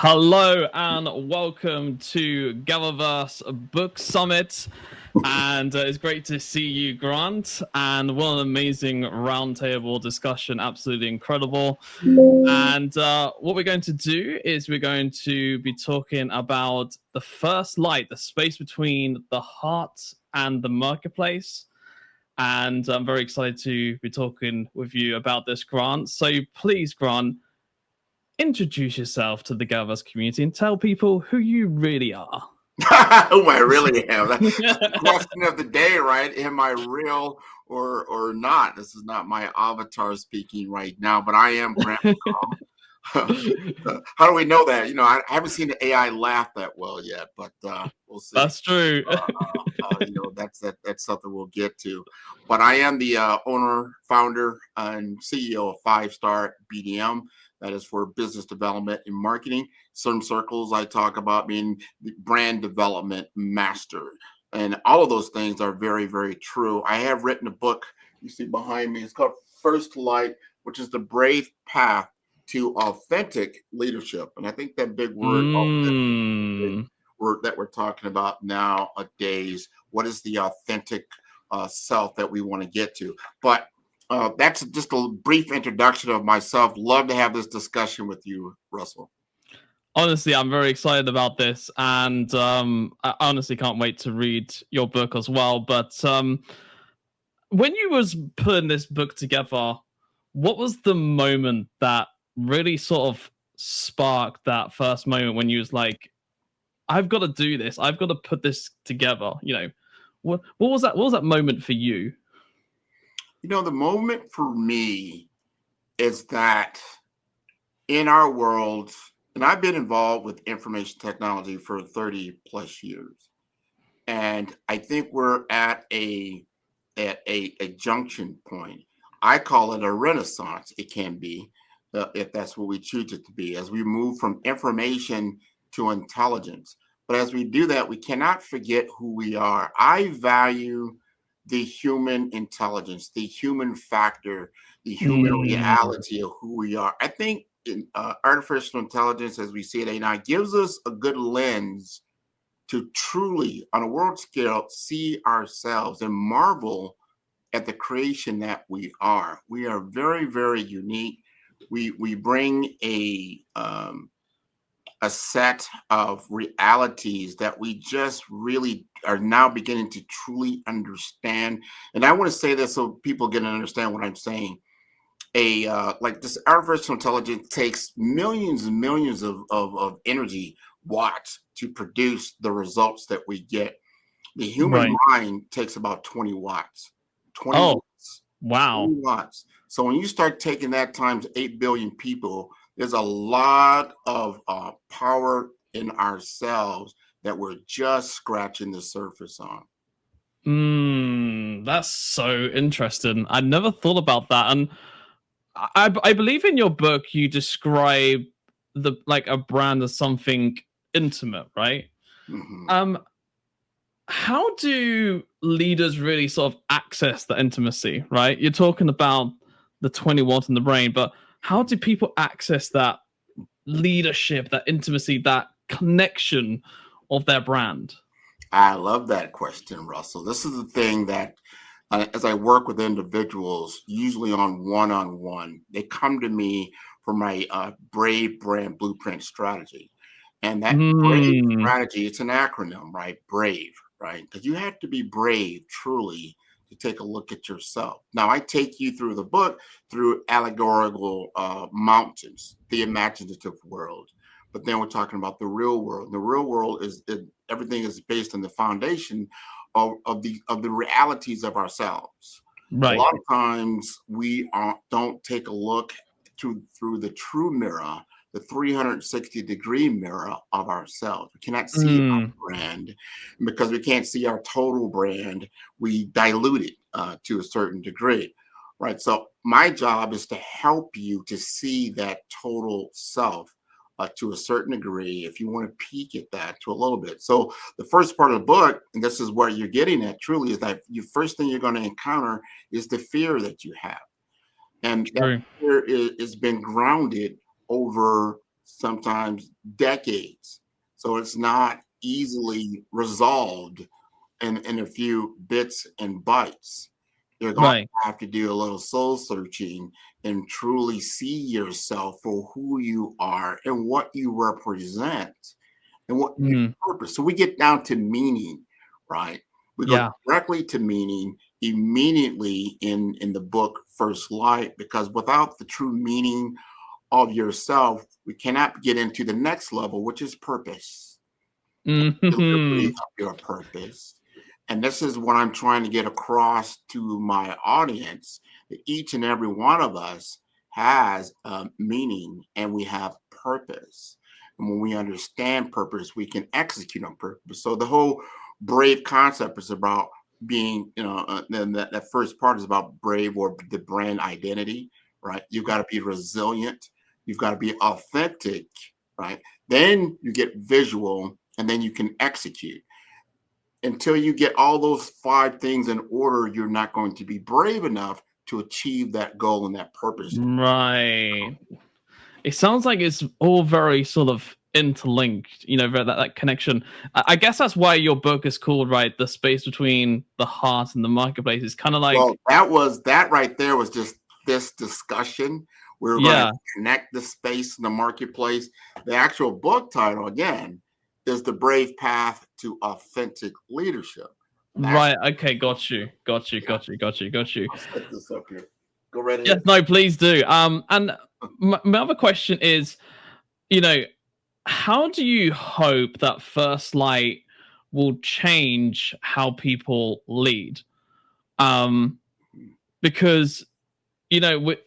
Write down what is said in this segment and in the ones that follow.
Hello and welcome to GatherVerse Book Summit. And it's great to see you, Grant. And what an amazing roundtable discussion. Absolutely incredible. And what we're going to do is we're going to be talking about the first light, the space between the heart and the marketplace. And I'm very excited to be talking with you about this, Grant. So please, Grant, introduce yourself to the GatherVerse community and tell people who you really are. Who I really am. That's the question of the day, right? Am I real or not? This is not my avatar speaking right now, but I am Grant McCall. How do we know that? I haven't seen the AI laugh that well yet, but we'll see. That's true. That's something we'll get to. But I am the owner, founder, and CEO of 5-Star BDM. That is for business development and marketing. Certain circles I talk about being the brand development master. And all of those things are very, very true. I have written a book you see behind me. It's called First Light, which is the brave path to authentic leadership. And I think that big word, word that we're talking about nowadays, what is the authentic self that we want to get to? But that's just a brief introduction of myself. Love to have this discussion with you, Russell. Honestly, I'm very excited about this, and I honestly can't wait to read your book as well. But when you was putting this book together, what was the moment that really sort of sparked that first moment when you was like, I've got to do this, I've got to put this together? What was that? What was that moment for you? The moment for me is that in our world, and I've been involved with information technology for 30 plus years, and I think we're at a junction point. I call it a renaissance. It can be, if that's what we choose it to be, as we move from information to intelligence. But as we do that, we cannot forget who we are. I value the human intelligence, the human factor, the human reality of who we are. I think artificial intelligence, as we see it now, gives us a good lens to truly, on a world scale, see ourselves and marvel at the creation that we are. We are very, very unique. We bring a set of realities that we just really are now beginning to truly understand. And I want to say this so people can understand what I'm saying. Like this artificial intelligence takes millions and millions of energy watts to produce the results that we get. The human mind takes about 20 watts. 20 watts. Wow. 20 watts. So when you start taking that times 8 billion people, there's a lot of power in ourselves that we're just scratching the surface on. That's so interesting. I never thought about that. And I believe in your book you describe a brand as something intimate, right? Mm-hmm. How do leaders really sort of access the intimacy, right? You're talking about the 20 watts in the brain, but how do people access that leadership, that intimacy, that connection of their brand? I love that question, Russell. This is the thing that as I work with individuals, usually on one-on-one, they come to me for my Brave Brand Blueprint strategy. And that BRAVE strategy, it's an acronym, right? BRAVE, right? Because you have to be brave, truly, to take a look at yourself. Now, I take you through the book, through allegorical mountains, the imaginative world. But then we're talking about the real world. The real world everything is based on the foundation of the realities of ourselves. Right. A lot of times we don't take a look through the true mirror, the 360-degree mirror of ourselves. We cannot see our brand. And because we can't see our total brand, we dilute it to a certain degree, right? So my job is to help you to see that total self to a certain degree, if you want to peek at that to a little bit. So the first part of the book, and this is what you're getting at truly, is that the first thing you're going to encounter is the fear that you have. And that fear is been grounded over sometimes decades. So it's not easily resolved in a few bits and bytes. You're going Right. to have to do a little soul searching and truly see yourself for who you are and what you represent and what your Mm, purpose. So we get down to meaning, right? We go yeah. directly to meaning immediately in the book First Light, because without the true meaning of yourself, we cannot get into the next level, which is purpose. Delivery Mhm. of your purpose. And this is what I'm trying to get across to my audience, that each and every one of us has a meaning and we have purpose. And when we understand purpose, we can execute on purpose. So the whole brave concept is about being, then that first part is about brave, or the brand identity, right? You've got to be resilient. You've got to be authentic, right? Then you get visual, and then you can execute. Until you get all those 5 things in order, you're not going to be brave enough to achieve that goal and that purpose. Right. It sounds like it's all very sort of interlinked, that connection. I guess that's why your book is called, right, The Space Between the Heart and the Marketplace. It's kind of Well, like, that right there was just this discussion. We were going to yeah, connect the space and the marketplace. The actual book title, again, is The Brave Path to Authentic Leadership. That's, right. Okay, got you. Got you. Got you. Got you. Got you. I'll set this up here. Go right Yes, ahead. no, please do. And my other question is, you know, how do you hope that First Light will change how people lead? Um, because with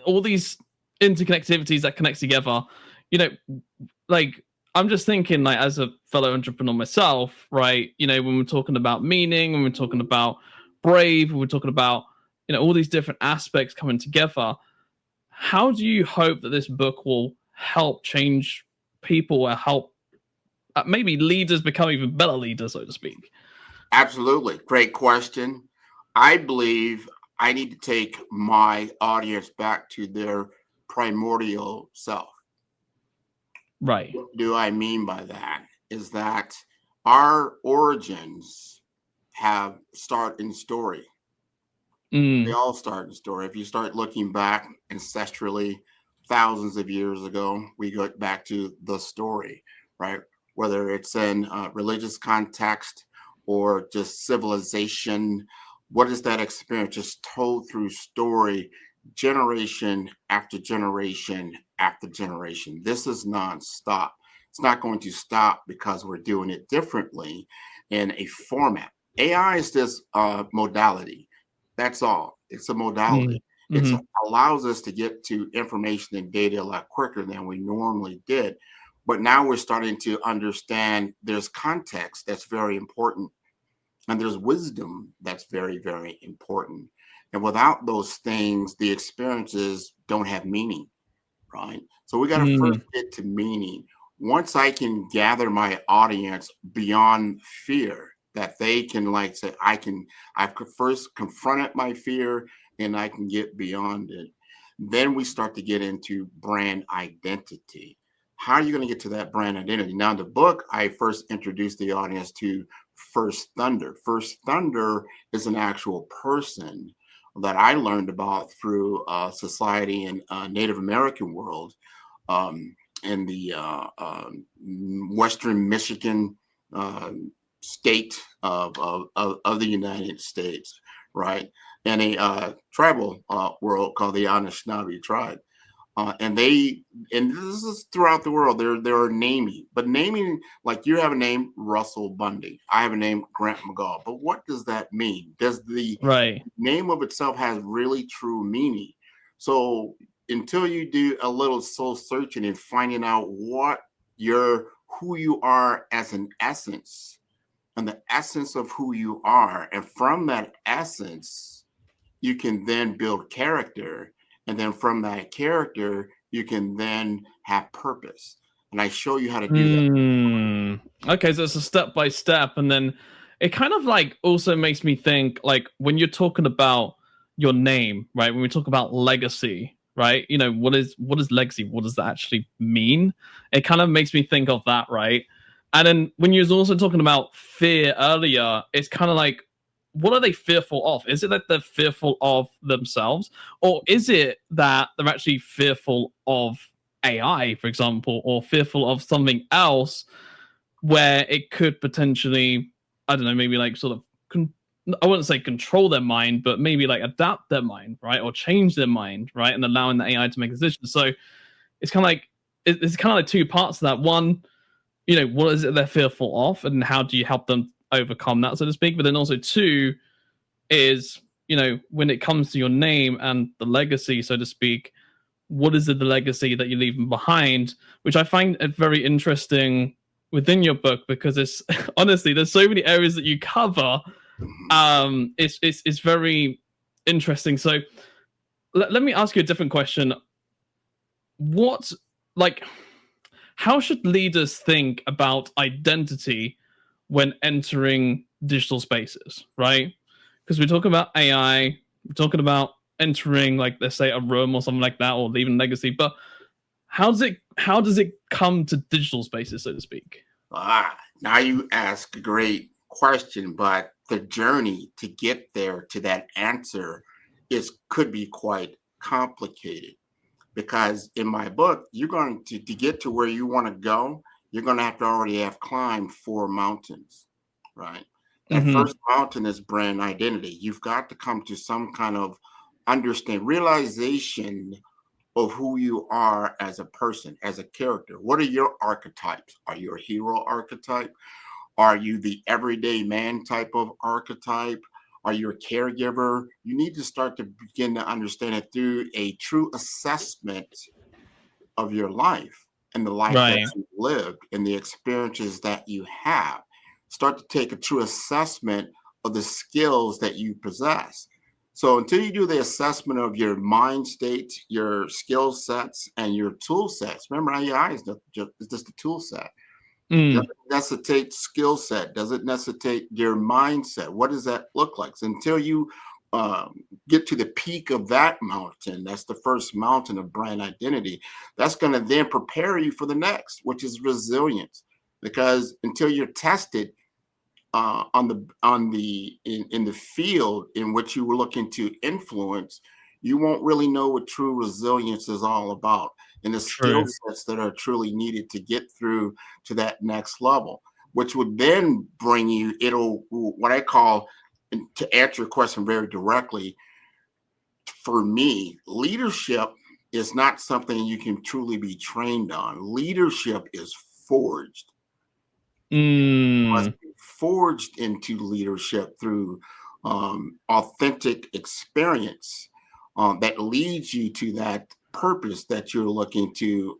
all these interconnectivities that connect together, you know, like I'm just thinking, like as a fellow entrepreneur myself, right? When we're talking about meaning, when we're talking about brave, when we're talking about all these different aspects coming together. How do you hope that this book will help change people, or help maybe leaders become even better leaders, so to speak? Absolutely. Great question. I believe I need to take my audience back to their primordial self. Right. What do I mean by that? Is that our origins have start in story. They Mm, all start in story. If you start looking back ancestrally, thousands of years ago, we go back to the story, right? Whether it's in religious context or just civilization, what is that experience? Just told through story, generation after generation after generation. This is nonstop. It's not going to stop because we're doing it differently in a format. AI is just modality. That's all. It's a mm, modality. It mhm, allows us to get to information and data a lot quicker than we normally did. But now we're starting to understand there's context that's very important, and there's wisdom that's very, very important. And without those things, the experiences don't have meaning, right? So we got to first mm, get to meaning. Once I can gather my audience beyond fear, that they can like say, I've first confronted my fear and I can get beyond it. Then we start to get into brand identity. How are you going to get to that brand identity? Now, in the book, I first introduced the audience to First Thunder. First Thunder is an actual person that I learned about through society and Native American world, in the Western Michigan uh, state of the United States, right? And a tribal world called the Anishinaabe tribe. And this is throughout the world. There are naming, but naming, like you have a name Russell Bundy, I have a name Grant McGaw. But what does that mean? Does the right. name of itself has really true meaning? So until you do a little soul searching and finding out what your who you are as an essence, and the essence of who you are, and from that essence you can then build character, and then from that character you can then have purpose, and I show you how to do that. Okay, so it's a step by step, and then it kind of like also makes me think, like when you're talking about your name, right? When we talk about legacy, right? What is legacy? What does that actually mean? It kind of makes me think of that, right? And then when you was also talking about fear earlier, it's kind of like, what are they fearful of? Is it that they're fearful of themselves, or is it that they're actually fearful of AI, for example, or fearful of something else where it could potentially, I don't know, maybe like sort of I wouldn't say control their mind, but maybe like adapt their mind, right, or change their mind, right, and allowing the AI to make decisions. So it's kind of like it's kind of like two parts to that. One, what is it they're fearful of, and how do you help them overcome that, so to speak? But then also two is, when it comes to your name and the legacy, so to speak, what is the legacy that you're leaving behind? Which I find it very interesting within your book, because it's honestly, there's so many areas that you cover. It's very interesting. So let me ask you a different question. What, like, how should leaders think about identity when entering digital spaces, right? Because we're talking about AI, we're talking about entering, like, let's say a room or something like that, or leaving legacy. But how does it come to digital spaces, so to speak? Now you ask a great question, but the journey to get there to that answer could be quite complicated, because in my book, you're going to get to where you want to go, you're going to have to already have climbed 4 mountains, right? That Mm-hmm. first mountain is brand identity. You've got to come to some kind of realization of who you are as a person, as a character. What are your archetypes? Are you a hero archetype? Are you the everyday man type of archetype? Are you a caregiver? You need to start to begin to understand it through a true assessment of your life and the life that Right. you lived and the experiences that you have. Start to take a true assessment of the skills that you possess. So until you do the assessment of your mind state, your skill sets, and your tool sets, remember AI is just a tool set. Mm. Doesn't necessitate skill set, doesn't necessitate your mindset. What does that look like? So until you get to the peak of that mountain, that's the first mountain of brand identity, that's going to then prepare you for the next, which is resilience. Because until you're tested in the field in which you were looking to influence, you won't really know what true resilience is all about, and the skill True. sets that are truly needed to get through to that next level, which would then bring you, it'll, what I call, and to answer your question very directly, for me, leadership is not something you can truly be trained on. Leadership is forged. Must Mm. be forged into leadership through authentic experience that leads you to that purpose that you're looking to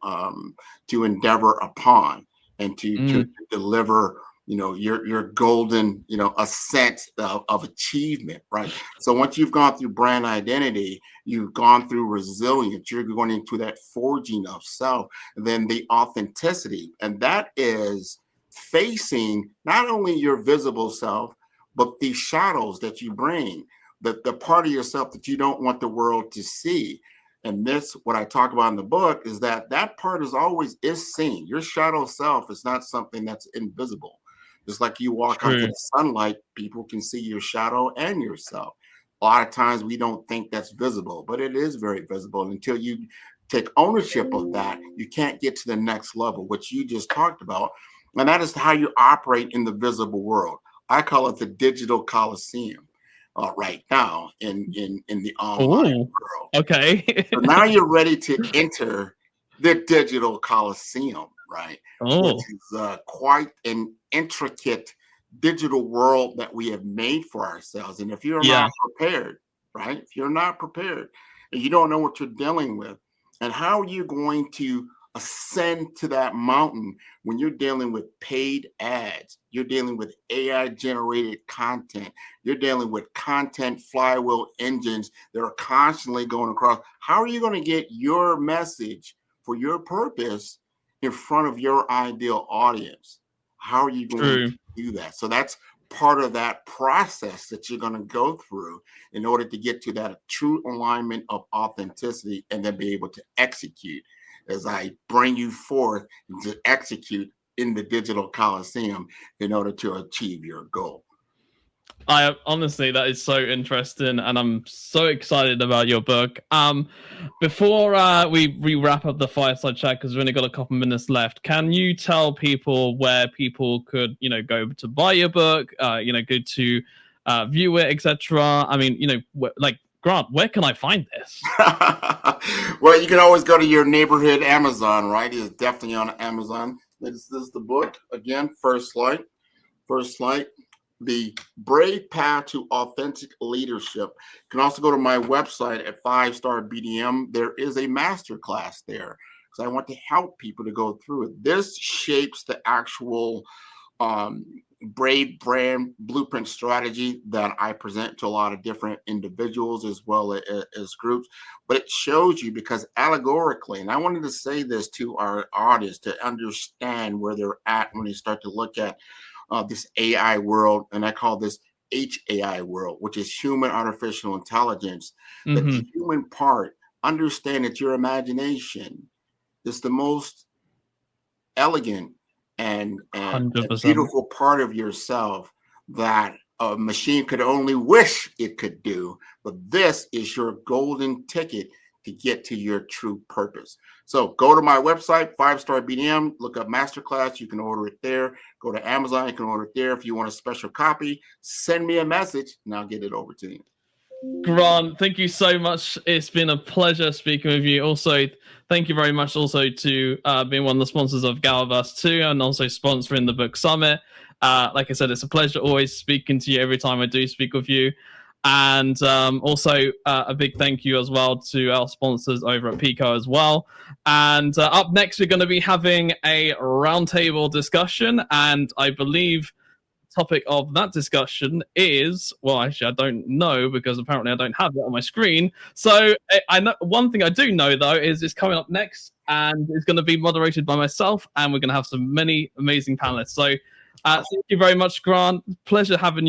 endeavor upon, and to Mm. deliver, your golden, ascent of achievement, right? So once you've gone through brand identity, you've gone through resilience, you're going into that forging of self, and then the authenticity, and that is facing not only your visible self, but the shadows that you bring, the part of yourself that you don't want the world to see. And this, what I talk about in the book, is that part is seen. Your shadow self is not something that's invisible. Just like you walk out to True. the sunlight, people can see your shadow and yourself. A lot of times we don't think that's visible, but it is very visible. And until you take ownership of that, you can't get to the next level, which you just talked about, and that is how you operate in the visible world. I call it the digital coliseum right now in the online Oh, world. okay. So now you're ready to enter the digital coliseum, right? Which Oh, is quite an intricate digital world that we have made for ourselves. And if you're not yeah. prepared, right? If you're not prepared and you don't know what you're dealing with, and how are you going to ascend to that mountain when you're dealing with paid ads, you're dealing with AI generated content, you're dealing with content flywheel engines that are constantly going across. How are you going to get your message for your purpose in front of your ideal audience? How are you going True. to do that? So that's part of that process that you're going to go through in order to get to that true alignment of authenticity and then be able to execute as I bring you forth to execute in the digital coliseum in order to achieve your goal. I honestly, that is so interesting, and I'm so excited about your book. Before we wrap up the fireside chat, because we've only got a couple minutes left, can you tell people where people could, go to buy your book, go to view it, etc.? I mean, like Grant, where can I find this? Well, you can always go to your neighborhood Amazon, right? It's definitely on Amazon. This is the book again. First slide. The Brave Path to Authentic Leadership. You can also go to my website at 5-Star BDM. There is a masterclass there because I want to help people to go through it. This shapes the actual Brave brand blueprint strategy that I present to a lot of different individuals as well as groups. But it shows you, because allegorically, and I wanted to say this to our audience to understand where they're at when they start to look at this AI world, and I call this HAI world, which is human artificial intelligence. That the human part, understand that your imagination is the most elegant and beautiful part of yourself that a machine could only wish it could do. But this is your golden ticket to get to your true purpose. So go to my website, 5-Star BDM, look up Masterclass. You can order it there. Go to Amazon, you can order it there. If you want a special copy, send me a message and I'll get it over to you. Grant, thank you so much. It's been a pleasure speaking with you. Also, thank you very much also to being one of the sponsors of GatherVerse too, and also sponsoring the book summit. Like I said, it's a pleasure always speaking to you every time I do speak with you. And also a big thank you as well to our sponsors over at Pico as well. And up next, we're going to be having a roundtable discussion. And I believe the topic of that discussion is, well, actually, I don't know because apparently I don't have it on my screen. So I know one thing I do know, though, is it's coming up next and it's going to be moderated by myself. And we're going to have some many amazing panelists. So thank you very much, Grant. Pleasure having you.